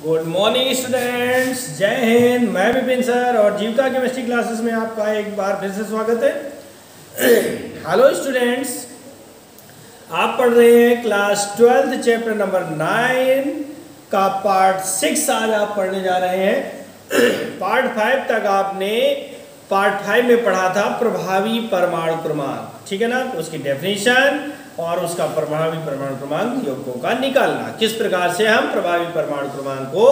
Good morning students, जय हिंद। मैं Vipin sir और जीविका केमिस्ट्री क्लासेस में आपका एक बार फिर से स्वागत है। हेलो स्टूडेंट्स, आप पढ़ रहे हैं क्लास 12 चैप्टर नंबर 9 का पार्ट 6 आज आप पढ़ने जा रहे हैं। पार्ट 5 तक आपने पार्ट 5 में पढ़ा था प्रभावी परमाणु क्रमांक, ठीक है ना। उसकी डेफिनेशन और उसका प्रभावी परमाणु क्रमांक यौगिकों का निकालना, किस प्रकार से हम प्रभावी परमाणु क्रमांक को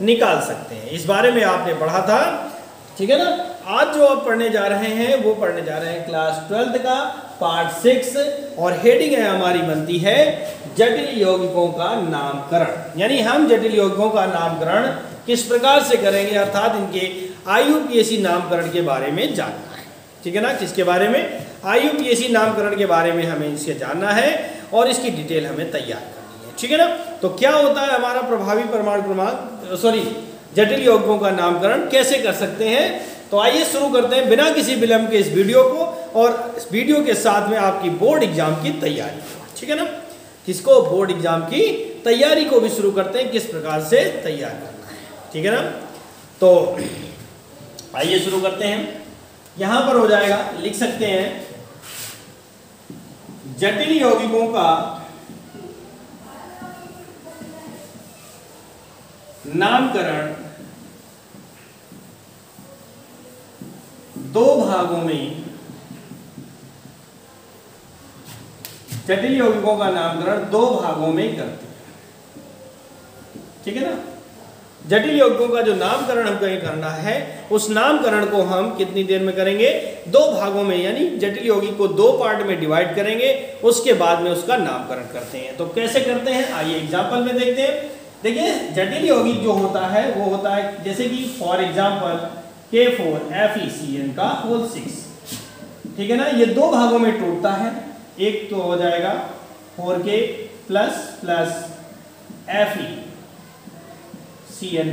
निकाल सकते हैं, इस बारे में आपने पढ़ा था, ठीक है ना। आज जो आप पढ़ने जा रहे हैं वो पढ़ने जा रहे हैं क्लास 12 का पार्ट 6 और हेडिंग है हमारी बनती है जटिल यौगिकों का नामकरण। यानी हम जटिल यौगिकों का नामकरण किस प्रकार से करेंगे, अर्थात इनके IUPAC नामकरण के बारे में जानना है, ठीक है ना। किसके बारे में? IUPAC नामकरण के बारे में हमें इसे जानना है और इसकी डिटेल हमें तैयार करनी है, ठीक है ना। तो क्या होता है हमारा प्रभावी परमाणु क्रमांक जटिल यौगिकों का नामकरण कैसे कर सकते हैं। तो आइए शुरू करते हैं बिना किसी विलंब के इस वीडियो को, और इस वीडियो के साथ में आपकी बोर्ड एग्जाम की तैयारी, ठीक है ना। किसको? बोर्ड एग्जाम की तैयारी को भी शुरू करते हैं, किस प्रकार से तैयार करना है, ठीक है ना। तो आइए शुरू करते हैं। यहां पर हो जाएगा, लिख सकते हैं जटिल यौगिकों का नामकरण दो भागों में, जटिल यौगिकों का नामकरण दो भागों में करते हैं, ठीक है ना। जटिल यौगिकों का जो नामकरण हमको करना है, उस नामकरण को हम कितनी देर में करेंगे? दो भागों में, यानी जटिल यौगिक को दो पार्ट में डिवाइड करेंगे, उसके बाद में उसका नामकरण करते हैं। तो कैसे करते हैं आइए एग्जांपल में देखते हैं। देखिए जटिल यौगिक जो होता है वो होता है जैसे कि फॉर एग्जांपल K4FeCN का होल 6, ठीक है ना। ये दो भागों में टूटता है, एक तो हो जाएगा 4K प्लस प्लस FeCN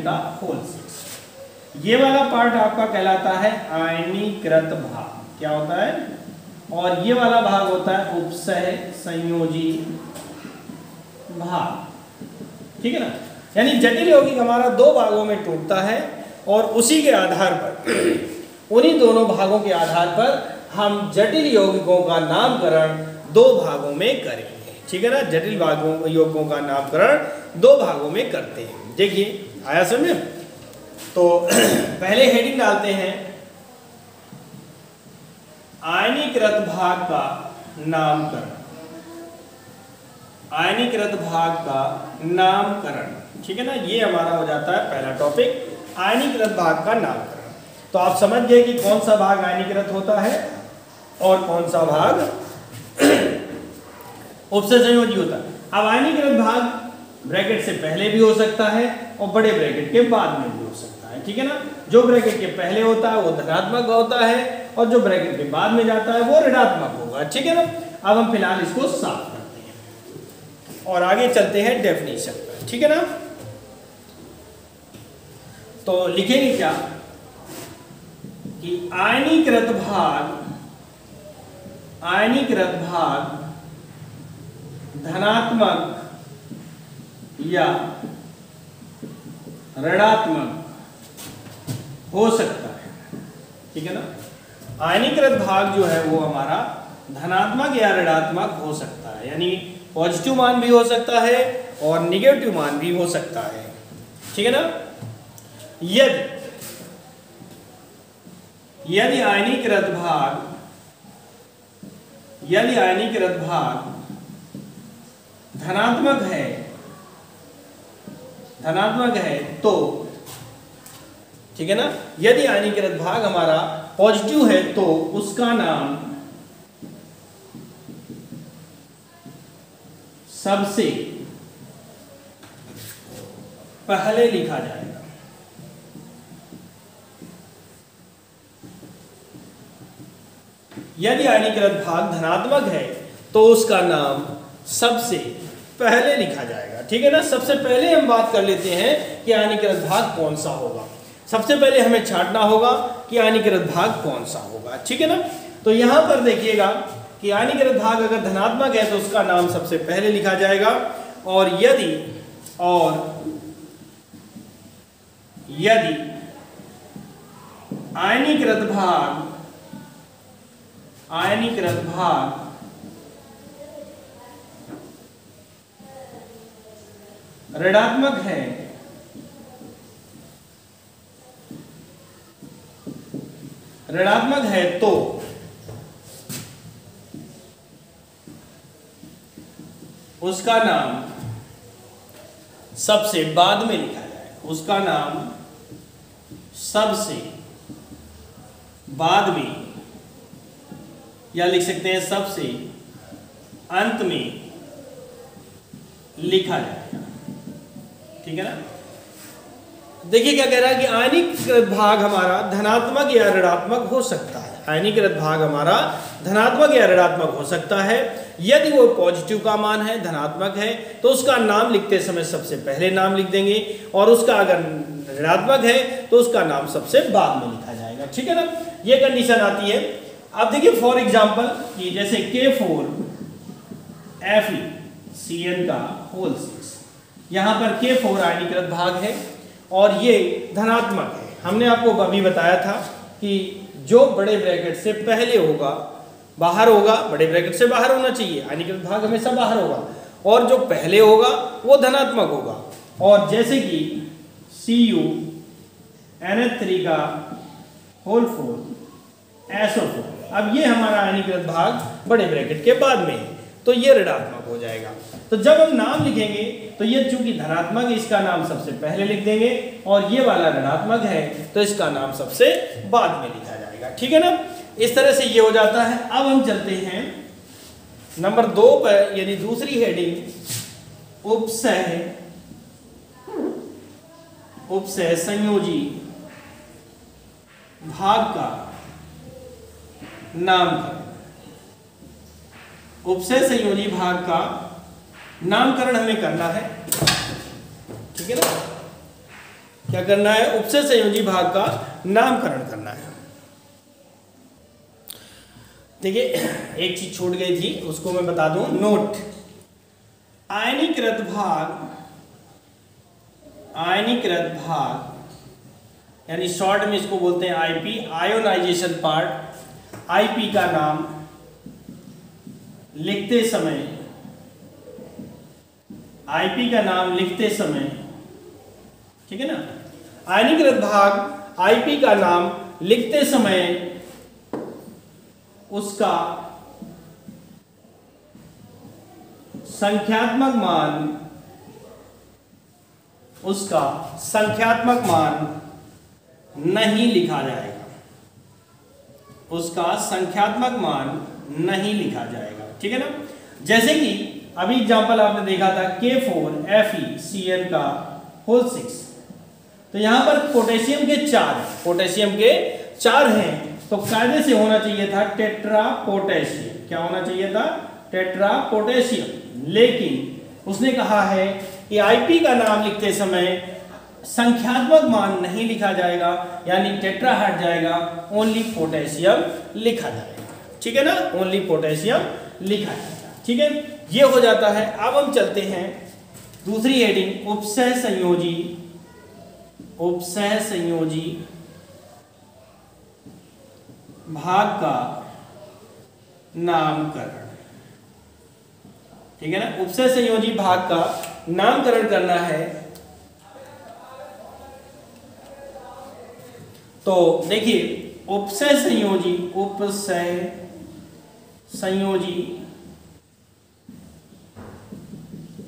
का होल 6। ये वाला पार्ट आपका कहलाता है आयनीकृत भाग, क्या होता है? और ये वाला भाग होता है उपसह संयोजी भाग, ठीक है ना। यानी जटिल यौगिक हमारा दो भागों में टूटता है और उसी के आधार पर, उन्हीं दोनों भागों के आधार पर हम जटिल यौगिकों का नामकरण दो भागों में करेंगे, ठीक है ना। जटिल यौगिकों का नामकरण दो भागों में करते हैं। देखिए आया समझ में? तो पहले हेडिंग डालते हैं आयनीकृत भाग का नामकरण, आयनीकृत भाग का नामकरण, ठीक है ना। ये हमारा हो जाता है पहला टॉपिक, आयनीकृत भाग का नामकरण। तो आप समझ गए कि कौन सा भाग आयनीकृत होता है और कौन सा भाग उपसह संयोजी होता है। अब आयनीकृत भाग ब्रैकेट से पहले भी हो सकता है और बड़े ब्रैकेट के बाद में भी हो सकता है, ठीक है ना। जो ब्रैकेट के पहले होता है वो धनात्मक होता है और जो ब्रैकेट के बाद में जाता है वो ऋणात्मक होगा, ठीक है ना। अब हम फिलहाल इसको साफ करते हैं और आगे चलते हैं डेफिनेशन पर, ठीक है ना। तो लिखेंगे क्या कि आयनीकृत भाग धनात्मक या ऋणात्मक हो सकता है, ठीक है ना। आयनीकृत भाग जो है वो हमारा धनात्मक या ऋणात्मक हो सकता है, यानी पॉजिटिव मान भी हो सकता है और निगेटिव मान भी हो सकता है, ठीक है ना। यदि आयनीकृत भाग धनात्मक है तो, ठीक है ना। यदि आयनीकृत भाग हमारा पॉजिटिव है तो उसका नाम सबसे पहले लिखा जाएगा। यदि आयनीकृत भाग धनात्मक है तो उसका नाम सबसे पहले लिखा जाएगा, ठीक है ना। सबसे पहले हम बात कर लेते हैं कि आयनीकृत भाग कौन सा होगा। सबसे पहले हमें छांटना होगा कि आयनीकृत भाग कौन सा होगा, ठीक है ना। तो यहां पर देखिएगा कि हानिकृत भाग अगर धनात्मक है तो उसका नाम सबसे पहले लिखा जाएगा, और यदि आयनीकृत भाग ऋणात्मक है तो उसका नाम सबसे बाद में लिखा जाएगा। उसका नाम सबसे बाद में, या लिख सकते हैं सबसे अंत में लिखा जाएगा। ठीक है ना। देखिए क्या कह रहा है कि आयनीकृत भाग हमारा धनात्मक या ऋणात्मक हो सकता है। आयनीकृत भाग हमारा धनात्मक या ऋणात्मक हो सकता है। यदि वो पॉजिटिव का मान है, धनात्मक है, तो उसका नाम लिखते समय सबसे पहले नाम लिख देंगे, और उसका अगर ऋणात्मक है तो उसका नाम सबसे बाद में लिखा जाएगा। ठीक है ना, ये कंडीशन आती है। अब देखिए फॉर एग्जांपल कि जैसे K4Fe का होल 6, यहां पर K4 आयनीकृत भाग है और ये धनात्मक है। हमने आपको अभी बताया था कि जो बड़े ब्रैकेट से पहले होगा बाहर होगा, बड़े ब्रैकेट से बाहर होना चाहिए, आयनीकृत भाग हमेशा बाहर होगा, और जो पहले होगा वो धनात्मक होगा। और जैसे कि CuNH3 का होल 4 SO4, अब ये हमारा आयनीकृत भाग बड़े ब्रैकेट के बाद में है, तो ये ऋणात्मक हो जाएगा। तो जब हम नाम लिखेंगे तो ये चूंकि धनात्मक है, इसका नाम सबसे पहले लिख देंगे, और ये वाला ऋणात्मक है तो इसका नाम सबसे बाद में लिखा जाएगा। ठीक है ना, इस तरह से ये हो जाता है। अब हम चलते हैं नंबर 2 पर, यानी दूसरी हेडिंग, उपसह संयोजी भाग का नामकरण। उपसह संयोजी भाग का नामकरण हमें करना है। ठीक है ना, क्या करना है? उपसह संयोजी भाग का नामकरण करना है। देखिए एक चीज छूट गई थी, उसको मैं बता दूं। नोट, आयनीकृत भाग यानी शॉर्ट में इसको बोलते हैं आईपी, आयोनाइजेशन पार्ट। आईपी का नाम लिखते समय, ठीक है ना, आयनीकृत भाग आईपी का नाम लिखते समय उसका संख्यात्मक मान नहीं लिखा जाएगा। उसका संख्यात्मक मान नहीं लिखा जाएगा। ठीक है ना, जैसे कि अभी एग्जांपल आपने देखा था K4FeCN का होल 6, तो यहां पर पोटेशियम के 4 हैं, तो कायदे से होना चाहिए था टेट्रा पोटेशियम। क्या होना चाहिए था? Tetra potassium. लेकिन उसने कहा है कि आईपी का नाम लिखते समय संख्यात्मक मान नहीं लिखा जाएगा, यानी टेट्रा हट जाएगा, ओनली पोटेशियम लिखा जाएगा। ठीक है ना, ओनली पोटेशियम लिखा जाएगा। ठीक है, ये हो जाता है। अब हम चलते हैं दूसरी हेडिंग, उपसह संयोजी भाग का नामकरण। ठीक है ना, उपसह संयोजी भाग का नामकरण करना है। तो देखिए उपसह संयोजी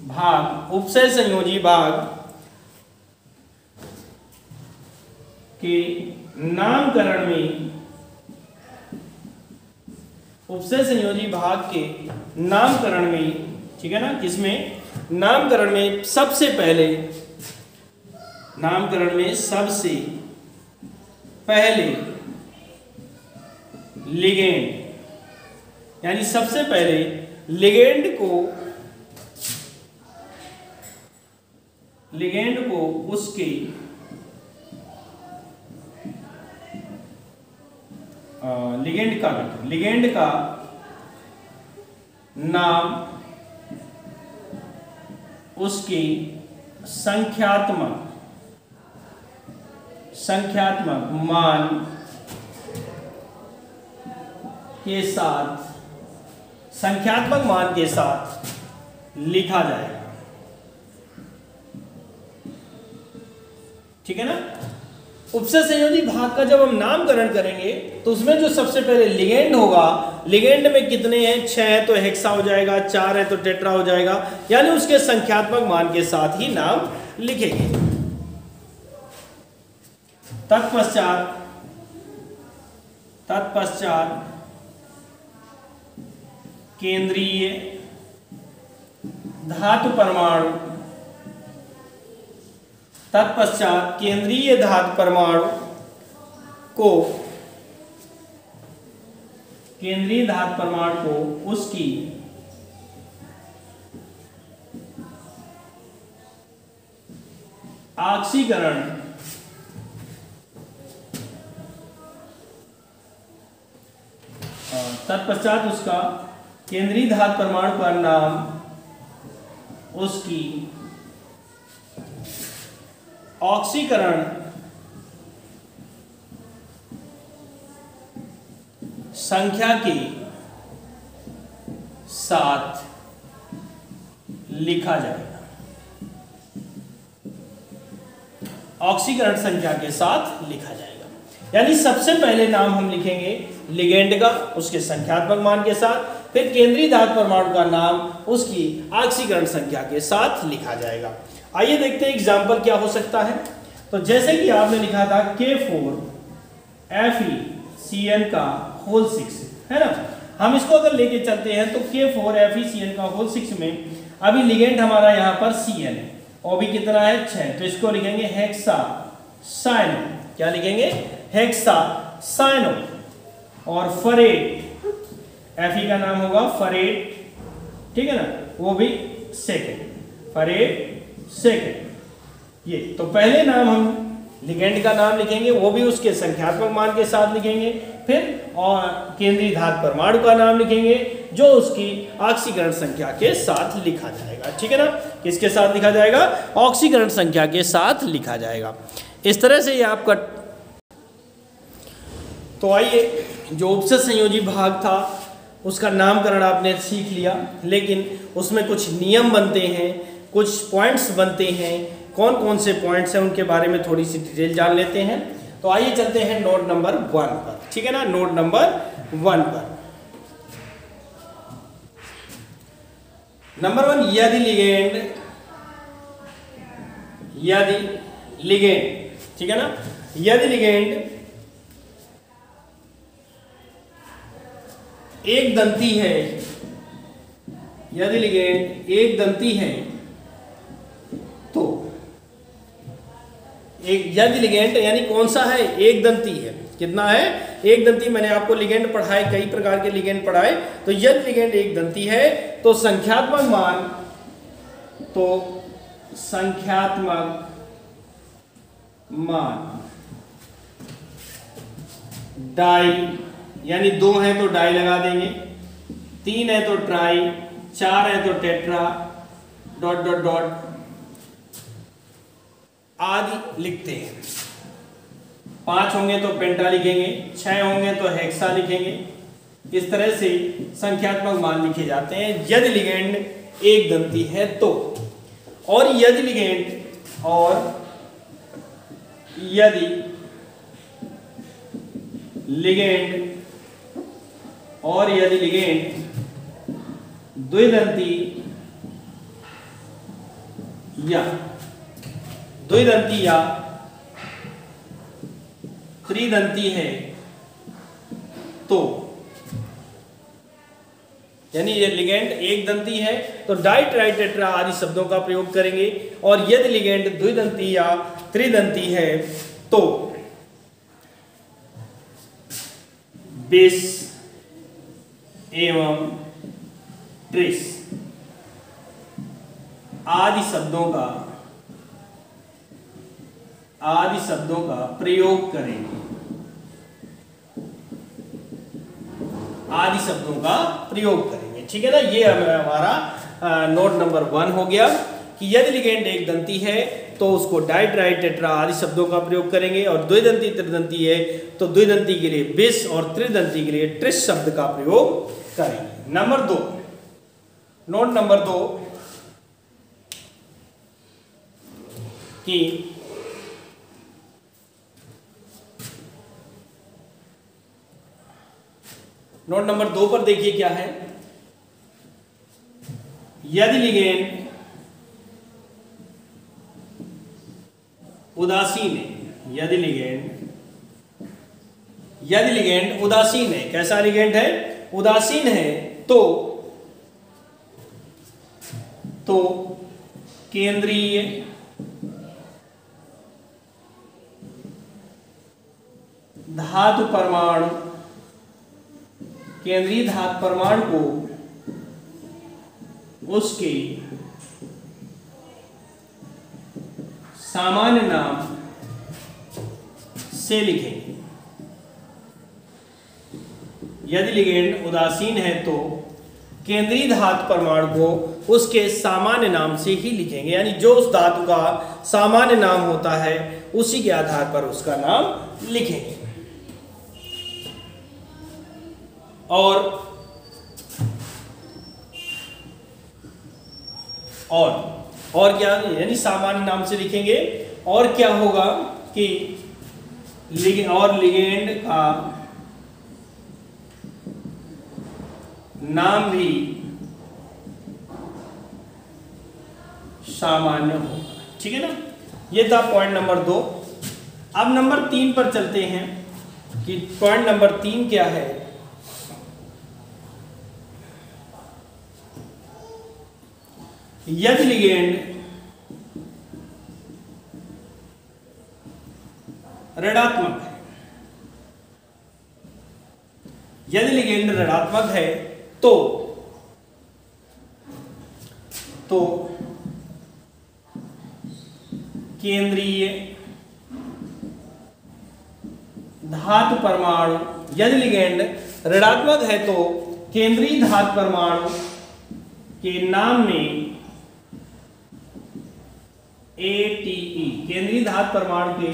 भाग के नामकरण में, उपसह संयोजी भाग के नामकरण में, ठीक है ना, किसमें? नामकरण में सबसे पहले लिगेंड, यानी सबसे पहले लिगेंड को उसके लिगेंड का नाम उसके संख्यात्मक संख्यात्मक मान के साथ, संख्यात्मक मान के साथ लिखा जाएगा। ठीक है ना। उपसर्ग संयोजी भाग का जब हम नामकरण करेंगे तो उसमें जो सबसे पहले लिगेंड होगा, लिगेंड में कितने हैं, 6 है तो हेक्सा हो जाएगा, 4 है तो टेट्रा हो जाएगा, यानी उसके संख्यात्मक मान के साथ ही नाम लिखेंगे। तत्पश्चात केंद्रीय धातु परमाणु, तत्पश्चात केंद्रीय धातु परमाणु को, केंद्रीय धातु परमाणु को उसकी ऑक्सीकरण तत्पश्चात उसका केंद्रीय धातु परमाणु का नाम उसकी ऑक्सीकरण संख्या के साथ लिखा जाएगा। ऑक्सीकरण संख्या के साथ लिखा जाएगा, यानी सबसे पहले नाम हम लिखेंगे लिगेंड का उसके संख्यात्मक मान के साथ, फिर केंद्रीय धातु परमाणु का नाम उसकी ऑक्सीकरण संख्या के साथ लिखा जाएगा। आइए देखते हैं एग्जाम्पल क्या हो सकता है। तो जैसे कि आपने लिखा था K4FeCN का होल 6, है ना। हम इसको अगर लेके चलते हैं तो K4FeCN का होल 6 में अभी लिगेंड हमारा यहाँ पर Cn है और भी कितना है 6, तो इसको लिखेंगे हेक्सा साइनो। क्या लिखेंगे, हेक्सा साइनो। और फरेट, Fe का नाम होगा फरेट, ठीक है ना, वो भी सेकेंड, फरेट सेकेंड। ये तो पहले नाम हम लिगेंड का नाम लिखेंगे, वो भी उसके संख्यात्मक मान के साथ लिखेंगे, फिर और केंद्रीय धातु परमाणु का नाम लिखेंगे जो उसकी ऑक्सीकरण संख्या के साथ लिखा जाएगा। ठीक है ना, किसके साथ लिखा जाएगा, ऑक्सीकरण संख्या के साथ लिखा जाएगा। इस तरह से ये आपका, तो आइए जो उपसर्ग संयोजी भाग था उसका नामकरण आपने सीख लिया, लेकिन उसमें कुछ नियम बनते हैं, कुछ पॉइंट्स बनते हैं। कौन कौन से पॉइंट्स हैं उनके बारे में थोड़ी सी डिटेल जान लेते हैं। तो आइए चलते हैं नोट नंबर 1 पर। ठीक है ना, नोट नंबर 1 पर। नंबर 1, यदि लिगेंड, ठीक है ना, यदि लिगेंड एक दंती है, यदि लिगेंड एक दंती है तो यदि लिगेंड यानी कौन सा है, एक दंती है। कितना है, एक दंती। मैंने आपको लिगेंड पढ़ाए, कई प्रकार के लिगेंड पढ़ाए। तो यदि लिगेंड एक दंती है तो संख्यात्मक मान डाई, यानी 2 है तो डाई लगा देंगे, 3 है तो ट्राई, 4 है तो टेट्रा, डॉट डॉट डॉट आदि लिखते हैं। 5 होंगे तो पेंटा लिखेंगे, 6 होंगे तो हेक्सा लिखेंगे। इस तरह से संख्यात्मक मान लिखे जाते हैं यदि लिगेंड एक दंती है तो। और यदि लिगेंड द्विदंती या त्रिदंती है तो, यानी ये लिगेंड एक दंती है तो डाई, ट्राई, टेट्रा आदि शब्दों का प्रयोग करेंगे। और यदि लिगेंड द्विदंती या त्रिदंती है तो बिस एवं ट्रिस आदि शब्दों का प्रयोग करेंगे। आदि शब्दों का प्रयोग करेंगे। ठीक है ना, ये हमारा नोट नंबर 1 हो गया। कि यदि लिगेंड एक दंती है तो उसको डाई ट्राई टेट्रा आदि शब्दों का प्रयोग करेंगे, और द्विदंती त्रिदंती है तो द्विदंती के लिए बिस और त्रिदंती के लिए ट्रिस शब्द का प्रयोग करेंगे। नंबर 2, नोट नंबर 2 कि नोट नंबर 2 पर देखिए क्या है, यदि लिगेंड उदासीन है, यदि लिगेंड उदासीन है, कैसा लिगेंड है, उदासीन है, तो केंद्रीय धातु परमाणु, केंद्रीय धातु परमाणु को उसके सामान्य नाम से लिखेंगे। यदि लिगेंड उदासीन है तो केंद्रीय धातु परमाणु को उसके सामान्य नाम से ही लिखेंगे, यानी जो उस धातु का सामान्य नाम होता है उसी के आधार पर उसका नाम लिखेंगे। और क्या, यानी सामान्य नाम से लिखेंगे। और क्या होगा कि लिगेंड का नाम भी सामान्य होगा, ठीक है ना। ये था पॉइंट नंबर 2। अब नंबर 3 पर चलते हैं कि पॉइंट नंबर 3 क्या है। यदि लिगेंड ऋणात्मक है, यदि लिगेंड ऋणात्मक है तो केंद्रीय धातु परमाणु, यदि लिगेंड ऋणात्मक है तो केंद्रीय धातु परमाणु के नाम में ATE, केंद्रीय धातु परमाणु के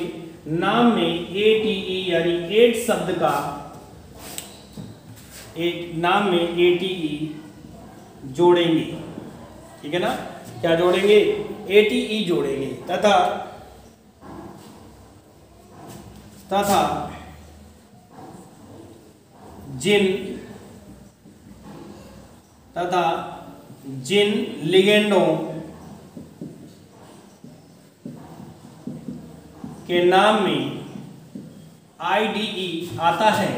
नाम में ATE यानी 8 शब्द का एक नाम में ATE जोड़ेंगे, ठीक है ना। क्या जोड़ेंगे, ATE जोड़ेंगे, तथा जिन लिगेंडों के नाम में IDE आता है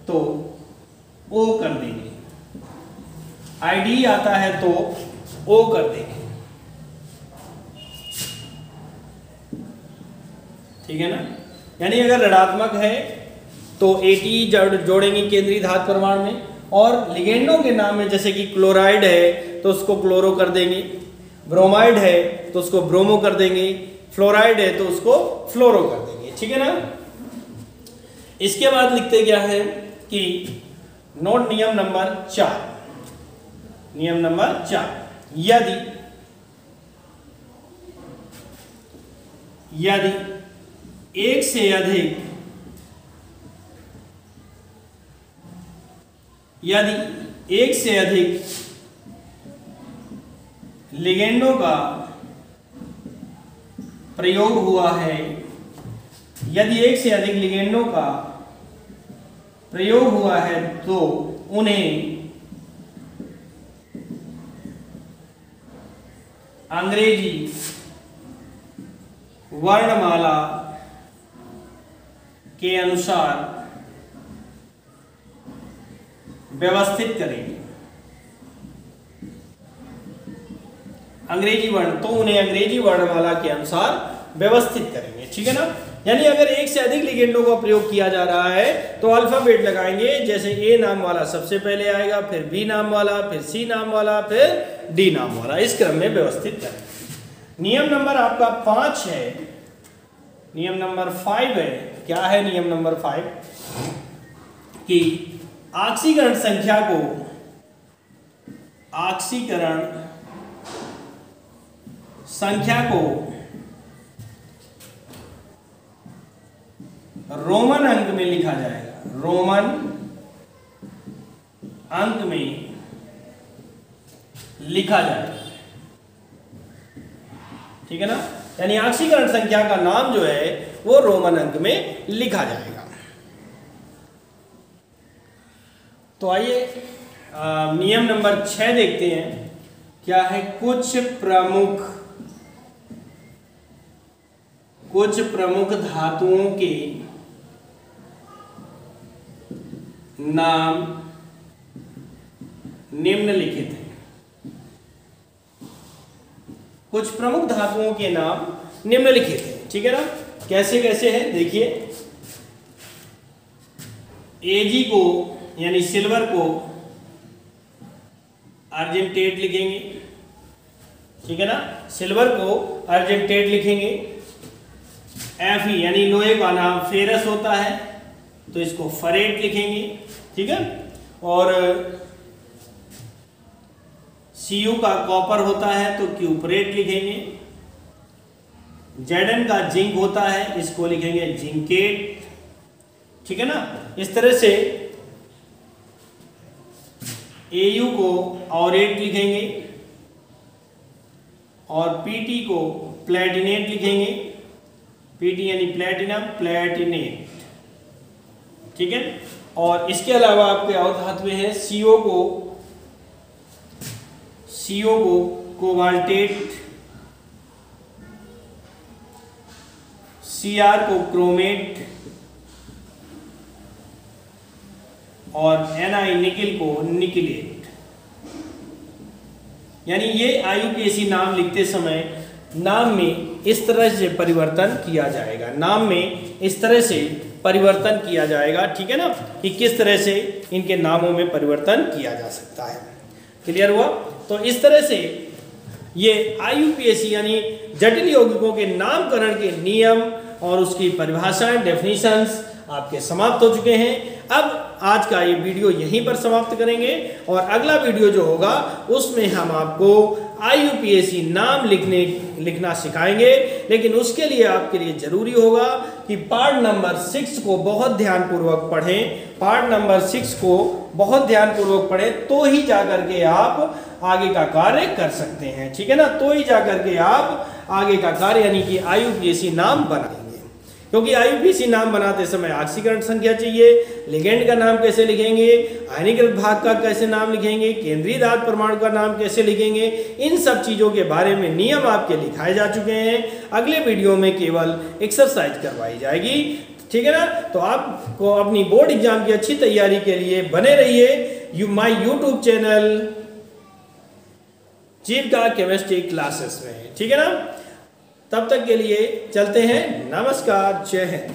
तो O कर देंगे, IDE आता है तो O कर देंगे, ठीक है ना। यानी अगर ऋणात्मक है तो ATE जोड़ेंगे केंद्रीय धातु परमाणु में, और लिगेंडों के नाम में जैसे कि क्लोराइड है तो उसको क्लोरो कर देंगे, ब्रोमाइड है तो उसको ब्रोमो कर देंगे, फ्लोराइड है तो उसको फ्लोरो कर देंगे, ठीक है ना। इसके बाद लिखते क्या है कि नोट नियम नंबर 4, नियम नंबर 4, यदि एक से अधिक लिगेंडों का प्रयोग हुआ है, यदि एक से अधिक लिगेंडों का प्रयोग हुआ है तो उन्हें अंग्रेजी वर्णमाला के अनुसार व्यवस्थित करेंगे। अंग्रेजी वर्ण, तो उन्हें अंग्रेजी वर्णमाला के अनुसार व्यवस्थित करेंगे, ठीक है ना। यानी अगर एक से अधिक लिगेंडों का प्रयोग किया जा रहा है तो अल्फाबेट लगाएंगे, जैसे A नाम वाला सबसे पहले आएगा, फिर B नाम वाला, फिर C नाम वाला, फिर D नाम वाला, इस क्रम में व्यवस्थित करेंगे। नियम नंबर आपका 5 है, नियम नंबर 5 है। क्या है नियम नंबर 5? कि ऑक्सीकरण संख्या को ऑक्सीकरण संख्या को रोमन अंक में लिखा जाएगा, रोमन अंक में लिखा जाएगा, ठीक है ना। यानी ऑक्सीकरण संख्या का नाम जो है वो रोमन अंक में लिखा जाएगा। तो आइए नियम नंबर 6 देखते हैं, क्या है। कुछ प्रमुख धातुओं के नाम निम्नलिखित हैं। कुछ प्रमुख धातुओं के नाम निम्नलिखित हैं, ठीक है ना। कैसे कैसे है देखिए। Ag को यानी सिल्वर को अर्जेंटेट लिखेंगे, ठीक है ना। सिल्वर को अर्जेंटेट लिखेंगे। Fe यानी लोहे का नाम फेरस होता है तो इसको फरेट लिखेंगे, ठीक है। और Cu का कॉपर होता है तो क्यूपरेट लिखेंगे। Zn का जिंक होता है, इसको लिखेंगे जिंकेट, ठीक है ना। इस तरह से Au को ऑरेट लिखेंगे और Pt को प्लेटिनेट लिखेंगे। Pt यानी प्लेटिनम, प्लेटिनेट, ठीक है। और इसके अलावा आपके और धातुएं हैं। CO को कोबाल्टेट, Cr को क्रोमेट और Ni निकिल को निकिलेट। यानी ये IUPAC नाम लिखते समय नाम में इस तरह से परिवर्तन किया जाएगा, नाम में इस तरह से परिवर्तन किया जाएगा, ठीक है ना, कि किस तरह से इनके नामों में परिवर्तन किया जा सकता है। क्लियर हुआ। तो इस तरह से ये IUPAC यानी जटिल यौगिकों के नामकरण के नियम और उसकी परिभाषाएं, डेफिनेशंस आपके समाप्त हो चुके हैं। अब आज का ये वीडियो यहीं पर समाप्त करेंगे और अगला वीडियो जो होगा उसमें हम आपको IUPAC नाम लिखना सिखाएंगे। लेकिन उसके लिए आपके लिए जरूरी होगा कि पार्ट नंबर 6 को बहुत ध्यानपूर्वक पढ़ें। पार्ट नंबर 6 को बहुत ध्यानपूर्वक पढ़ें तो ही जाकर के आप आगे का कार्य कर सकते हैं, ठीक है ना। तो ही जाकर के आप आगे का कार्य यानी कि IUPAC नाम बनाएंगे। क्योंकि IUPAC नाम बनाते समय ऑक्सीकरण संख्या चाहिए, लिगेंड का नाम कैसे लिखेंगे, आयनीकृत भाग का कैसे नाम लिखेंगे, केंद्रीय धातु परमाणु का नाम कैसे लिखेंगे, इन सब चीज़ों के बारे में नियम आपके लिखाए जा चुके हैं। अगले वीडियो में केवल एक्सरसाइज करवाई जाएगी, ठीक है ना। तो आपको अपनी बोर्ड एग्जाम की अच्छी तैयारी के लिए बने रहिए my YouTube channel Jeevika chemistry classes में, ठीक है ना। तब तक के लिए चलते हैं। नमस्कार, जय हिंद।